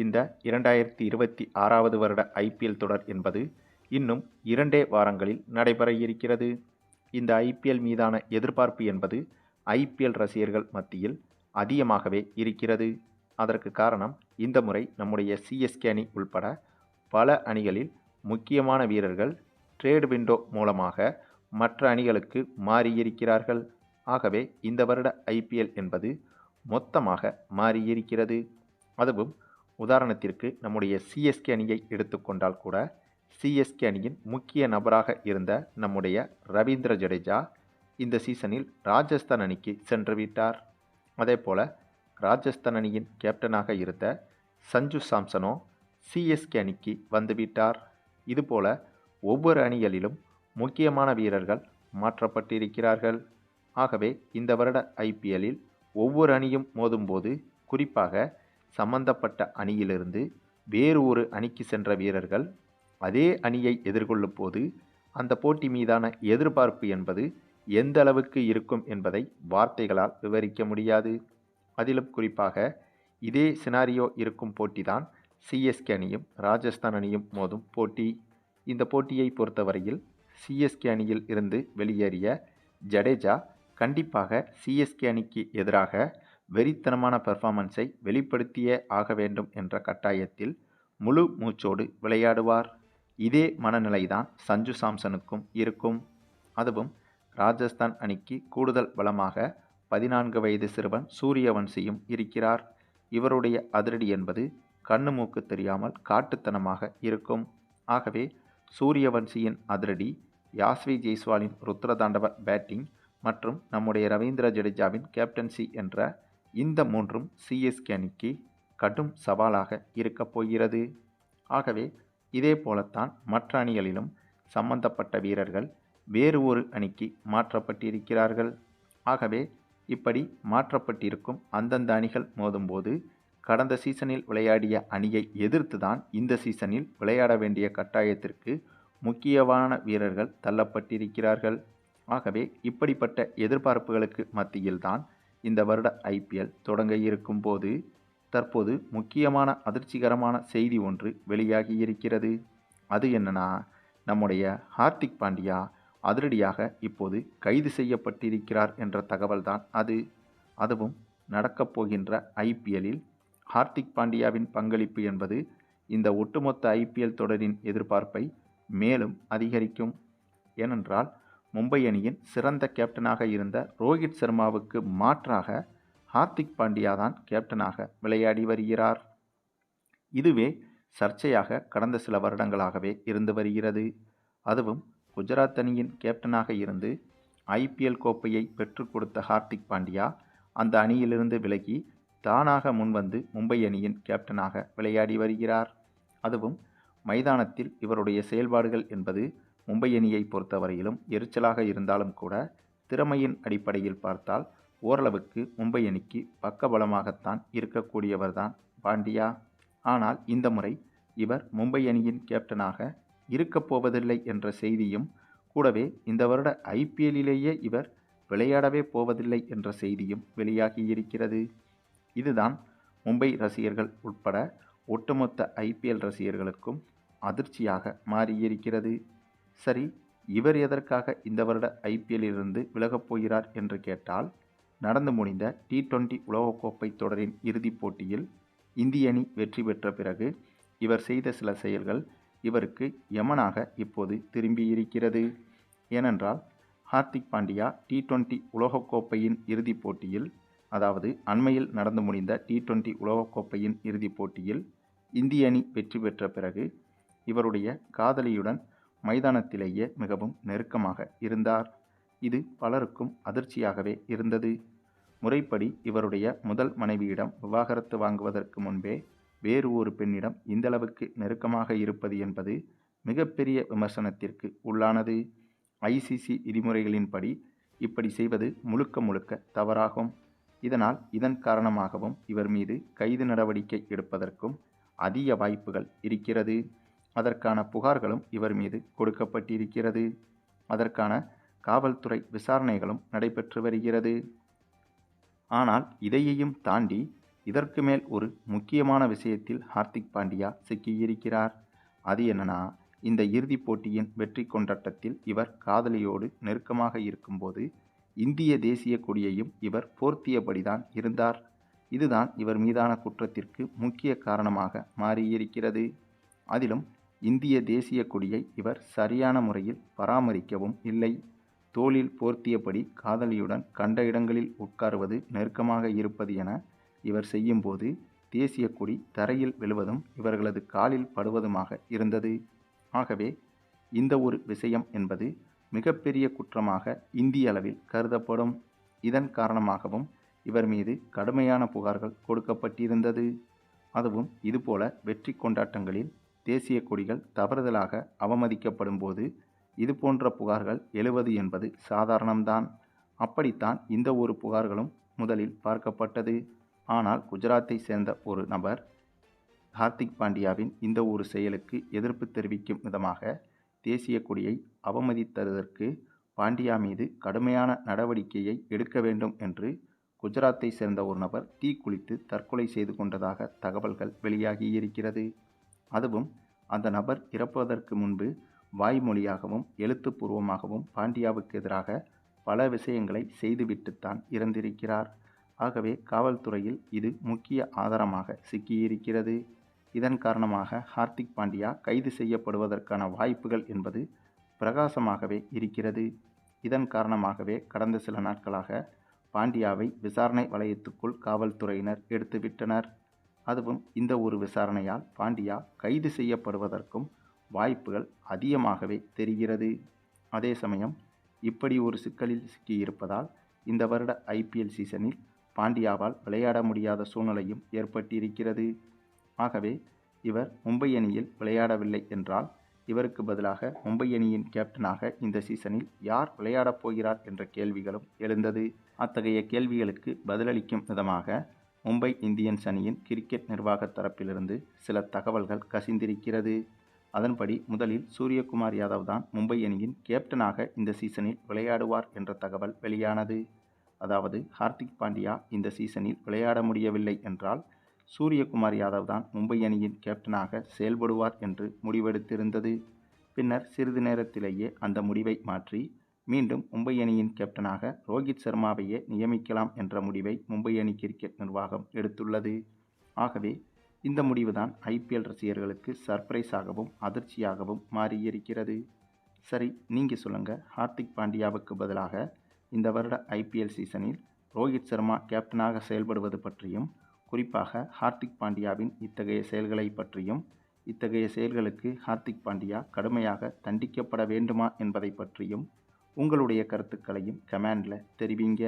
இந்த 2026வது வருட ஐபிஎல் தொடர் என்பது இன்னும் 2 வாரங்களில் நடைபெற இருக்கிறது. இந்த ஐபிஎல் மீதான எதிர்பார்ப்பு என்பது ஐபிஎல் ரசிகர்கள் மத்தியில் அதிகமாகவே இருக்கிறது. அதற்கு காரணம், இந்த முறை நம்முடைய சிஎஸ்கே அணி உள்பட பல அணிகளில் முக்கியமான வீரர்கள் ட்ரேட் விண்டோ மூலமாக மற்ற அணிகளுக்கு மாறியிருக்கிறார்கள். ஆகவே இந்த வருட ஐபிஎல் என்பது மொத்தமாக மாறியிருக்கிறது. அதுவும் உதாரணத்திற்கு நம்முடைய சிஎஸ்கே அணியை எடுத்துக்கொண்டால் கூட, சிஎஸ்கே அணியின் முக்கிய நபராக இருந்த நம்முடைய ரவீந்திர ஜடேஜா இந்த சீசனில் ராஜஸ்தான் அணிக்கு சென்று விட்டார். அதே போல ராஜஸ்தான் அணியின் கேப்டனாக இருந்த சஞ்சு சாம்சனோ சிஎஸ்கே அணிக்கு வந்துவிட்டார். இதுபோல ஒவ்வொரு அணிகளிலும் முக்கியமான வீரர்கள் மாற்றப்பட்டிருக்கிறார்கள். ஆகவே இந்த வருட ஐபிஎல்லில் ஒவ்வொரு அணியும் மோதும்போது, குறிப்பாக சம்பந்தப்பட்ட அணியிலிருந்து வேறு ஒரு அணிக்கு சென்ற வீரர்கள் அதே அணியை எதிர்கொள்ளும் போது அந்த போட்டி மீதான எதிர்பார்ப்பு என்பது எந்த அளவுக்கு இருக்கும் என்பதை வார்த்தைகளால் விவரிக்க முடியாது. அதிலும் குறிப்பாக இதே சினாரியோ இருக்கும் போட்டிதான் சிஎஸ்கே அணியும் ராஜஸ்தான் அணியும் மோதும் போட்டி. இந்த போட்டியை பொறுத்தவரையில் சிஎஸ்கே அணியில் இருந்து வெளியேறிய ஜடேஜா கண்டிப்பாக சிஎஸ்கே அணிக்கு எதிராக வெறித்தனமான பெர்ஃபார்மன்ஸை வெளிப்படுத்தியே ஆக வேண்டும் என்ற கட்டாயத்தில் முழு மூச்சோடு விளையாடுவார். இதே மனநிலைதான் சஞ்சு சாம்சனுக்கும் இருக்கும். அதுவும் ராஜஸ்தான் அணிக்கு கூடுதல் பலமாக 14 வயது சிறுவன் சூரியவன்சியும் இருக்கிறார். இவருடைய அதிரடி என்பது கண்ணு மூக்கு தெரியாமல் காட்டுத்தனமாக இருக்கும். ஆகவே சூரியவன்சியின் அதிரடி, யாஸ்வி ஜெய்ஸ்வாலின் ருத்ரதாண்டவ பேட்டிங் மற்றும் நம்முடைய ரவீந்திர ஜடேஜாவின் கேப்டன்சி என்ற இந்த மூன்றும் சிஎஸ்கே அணிக்கு கடும் சவாலாக இருக்கப் போகிறது. ஆகவே இதே போலத்தான் மற்ற அணிகளிலும் சம்பந்தப்பட்ட வீரர்கள் வேறு ஒரு அணிக்கு மாற்றப்பட்டிருக்கிறார்கள். ஆகவே இப்படி மாற்றப்பட்டிருக்கும் அந்தந்த அணிகள் மோதும்போது கடந்த சீசனில் விளையாடிய அணியை எதிர்த்து தான் இந்த சீசனில் விளையாட வேண்டிய கட்டாயத்திற்கு முக்கியமான வீரர்கள் தள்ளப்பட்டிருக்கிறார்கள். ஆகவே இப்படிப்பட்ட எதிர்பார்ப்புகளுக்கு மத்தியில்தான் இந்த வருட ஐபிஎல் தொடங்க இருக்கும் போது தற்போது முக்கியமான அதிர்ச்சிகரமான செய்தி ஒன்று வெளியாகி இருக்கிறது. அது என்னன்னா, நம்முடைய ஹார்திக் பாண்டியா அதிரடியாக இப்போது கைது செய்யப்பட்டிருக்கிறார் என்ற தகவல்தான் அது. அதுவும் நடக்கப் போகின்ற ஐபிஎல்லில் ஹார்திக் பாண்டியாவின் பங்களிப்பு என்பது இந்த ஒட்டுமொத்த ஐபிஎல் தொடரின் எதிர்பார்ப்பை மேலும் அதிகரிக்கும். ஏனென்றால் மும்பை அணியின் சிறந்த கேப்டனாக இருந்த ரோஹித் சர்மாவுக்கு மாற்றாக ஹார்திக் பாண்டியா தான் கேப்டனாக விளையாடி வருகிறார். இதுவே சர்ச்சையாக கடந்த சில வருடங்களாகவே இருந்து வருகிறது. அதுவும் குஜராத் அணியின் கேப்டனாக இருந்து ஐபிஎல் கோப்பையை பெற்றுக் கொடுத்த ஹார்திக் பாண்டியா அந்த அணியிலிருந்து விலகி தானாக முன்வந்து மும்பை அணியின் கேப்டனாக விளையாடி வருகிறார். அதுவும் மைதானத்தில் இவருடைய செயல்பாடுகள் என்பது மும்பை அணியை பொறுத்தவரையிலும் எரிச்சலாக இருந்தாலும் கூட, திறமையின் அடிப்படையில் பார்த்தால் ஓரளவுக்கு மும்பை அணிக்கு பக்கபலமாகத்தான் இருக்கக்கூடியவர்தான் பாண்டியா. ஆனால் இந்த முறை இவர் மும்பை அணியின் கேப்டனாக இருக்கப் போவதில்லை என்ற செய்தியும், கூடவே இந்த வருட ஐபிஎல்லிலேயே இவர் விளையாடவே போவதில்லை என்ற செய்தியும் வெளியாகி இருக்கிறது. இதுதான் மும்பை ரசிகர்கள் உட்பட ஒட்டுமொத்த ஐபிஎல் ரசிகர்களுக்கும் அதிர்ச்சியாக மாறியிருக்கிறது. சரி, இவர் எதற்காக இந்த வருட ஐபிஎல்லிலிருந்து விலகப் போகிறார் என்று கேட்டால், நடந்து முடிந்த T20 உலகக்கோப்பை தொடரின் இறுதிப் போட்டியில் இந்திய அணி வெற்றி பெற்ற பிறகு இவர் செய்த சில செயல்கள் இவருக்கு யமனாக இப்போது திரும்பியிருக்கிறது. ஏனென்றால் ஹார்திக் பாண்டியா T20 உலகக்கோப்பையின் இறுதிப் போட்டியில், அதாவது அண்மையில் நடந்து முடிந்த T20 உலகக்கோப்பையின் இறுதிப் போட்டியில் இந்திய அணி வெற்றி பெற்ற பிறகு இவருடைய காதலியுடன் மைதானத்திலேயே மிகவும் நெருக்கமாக இருந்தார். இது பலருக்கும் அதிர்ச்சியாகவே இருந்தது. முறைப்படி இவருடைய முதல் மனைவியிடம் விவாகரத்து வாங்குவதற்கு முன்பே வேறு ஒரு பெண்ணிடம் இந்தளவுக்கு நெருக்கமாக இருப்பது என்பது மிகப்பெரிய விமர்சனத்திற்கு உள்ளானது. ஐசிசி விதிமுறைகளின்படி இப்படி செய்வது முழுக்க முழுக்க தவறாகும். இதன் காரணமாகவும் இவர் மீது கைது நடவடிக்கை எடுப்பதற்கும் அதிக வாய்ப்புகள் இருக்கிறது. அதற்கான புகார்களும் இவர் மீது கொடுக்கப்பட்டிருக்கிறது. அதற்கான காவல்துறை விசாரணைகளும் நடைபெற்று வருகிறது. ஆனால் இதையையும் தாண்டி இதற்கு மேல் ஒரு முக்கியமான விஷயத்தில் ஹார்திக் பாண்டியா சிக்கியிருக்கிறார். அது என்னன்னா, இந்த இறுதிப் போட்டியின் வெற்றி கொண்டாட்டத்தில் இவர் காதலியோடு நெருக்கமாக இருக்கும்போது இந்திய தேசிய கொடியையும் இவர் போர்த்தியபடிதான் இருந்தார். இதுதான் இவர் மீதான குற்றத்திற்கு முக்கிய காரணமாக மாறியிருக்கிறது. அதிலும் இந்திய தேசிய கொடியை இவர் சரியான முறையில் பராமரிக்கவும் இல்லை. தோளில் போர்த்தியபடி காதலியுடன் கண்ட இடங்களில் உட்காருவது, நெருக்கமாக இருப்பது என இவர் செய்யும்போது தேசிய கொடி தரையில் விழுவதும் இவர்களது காலில் படுவதுமாக இருந்தது. ஆகவே இந்த ஒரு விஷயம் என்பது மிகப்பெரிய குற்றமாக இந்திய அளவில் கருதப்படும். இதன் காரணமாகவும் இவர் மீது கடுமையான புகார்கள் கொடுக்கப்பட்டிருந்தது. அதுவும் இதுபோல வெற்றி கொண்டாட்டங்களில் தேசிய கொடிகள் தவறுதலாக அவமதிக்கப்படும் போது இதுபோன்ற புகார்கள் எழுவது என்பது சாதாரணம்தான். அப்படித்தான் இந்த ஒரு புகார்களும் முதலில் பார்க்கப்பட்டது. ஆனால் குஜராத்தை சேர்ந்த ஒரு நபர் ஹார்திக் பாண்டியாவின் இந்த ஒரு செயலுக்கு எதிர்ப்பு தெரிவிக்கும் விதமாக தேசிய கொடியை அவமதித்ததற்கு பாண்டியா மீது கடுமையான நடவடிக்கையை எடுக்க வேண்டும் என்று குஜராத்தை சேர்ந்த ஒரு நபர் தீக்குளித்து தற்கொலை செய்து கொண்டதாக தகவல்கள் வெளியாகியிருக்கிறது. அதுவும் அந்த நபர் இறப்பதற்கு முன்பு வாய்மொழியாகவும் எழுத்துப்பூர்வமாகவும் பாண்டியாவுக்கு எதிராக பல விஷயங்களை செய்துவிட்டுத்தான் இறந்திருக்கிறார். ஆகவே காவல்துறையில் இது முக்கிய ஆதாரமாக சிக்கியிருக்கிறது. இதன் காரணமாக ஹார்திக் பாண்டியா கைது செய்யப்படுவதற்கான வாய்ப்புகள் என்பது பிரகாசமாகவே இருக்கிறது. இதன் காரணமாகவே கடந்த சில நாட்களாக பாண்டியாவை விசாரணை வளையத்துக்குள் காவல்துறையினர் எடுத்துவிட்டனர். அதுவும் இந்த ஒரு விசாரணையால் பாண்டியா கைது செய்யப்படுவதற்கும் வாய்ப்புகள் அதிகமாகவே தெரிகிறது. அதே சமயம் இப்படி ஒரு சிக்கலில் சிக்கியிருப்பதால் இந்த வருட ஐபிஎல் சீசனில் பாண்டியாவால் விளையாட முடியாத சூழ்நிலையும் ஏற்பட்டிருக்கிறது. ஆகவே இவர் மும்பை அணியில் விளையாடவில்லை என்றால் இவருக்கு பதிலாக மும்பை அணியின் கேப்டனாக இந்த சீசனில் யார் விளையாடப் போகிறார் என்ற கேள்விகளும் எழுந்தது. அத்தகைய கேள்விகளுக்கு பதிலளிக்கும் விதமாக மும்பை இந்தியன்ஸ் அணியின் கிரிக்கெட் நிர்வாக தரப்பிலிருந்து சில தகவல்கள் கசிந்திருக்கிறது. அதன்படி முதலில் சூரியகுமார் யாதவ் தான் மும்பை அணியின் கேப்டனாக இந்த சீசனில் விளையாடுவார் என்ற தகவல் வெளியானது. அதாவது ஹார்திக் பாண்டியா இந்த சீசனில் விளையாட முடியவில்லை என்றால் சூரியகுமார் யாதவ் தான் மும்பை அணியின் கேப்டனாக செயல்படுவார் என்று முடிவெடுத்திருந்தது. பின்னர் சிறிது நேரத்திலேயே அந்த முடிவை மாற்றி மீண்டும் மும்பை அணியின் கேப்டனாக ரோஹித் சர்மாவையே நியமிக்கலாம் என்ற முடிவை மும்பை அணி கிரிக்கெட் நிர்வாகம் எடுத்துள்ளது. ஆகவே இந்த முடிவுதான் ஐபிஎல் ரசிகர்களுக்கு சர்ப்ரைஸாகவும் அதிர்ச்சியாகவும் மாறியிருக்கிறது. சரி, நீங்கள் சொல்லுங்கள், ஹார்திக் பாண்டியாவுக்கு பதிலாக இந்த வருட ஐபிஎல் சீசனில் ரோஹித் சர்மா கேப்டனாக செயல்படுவது பற்றியும், குறிப்பாக ஹார்திக் பாண்டியாவின் இத்தகைய செயல்களை பற்றியும், இத்தகைய செயல்களுக்கு ஹார்திக் பாண்டியா கடுமையாக தண்டிக்கப்பட வேண்டுமா என்பதை பற்றியும் உங்களுடைய கருத்துக்களையும் கமெண்டில் தெரிவிங்க.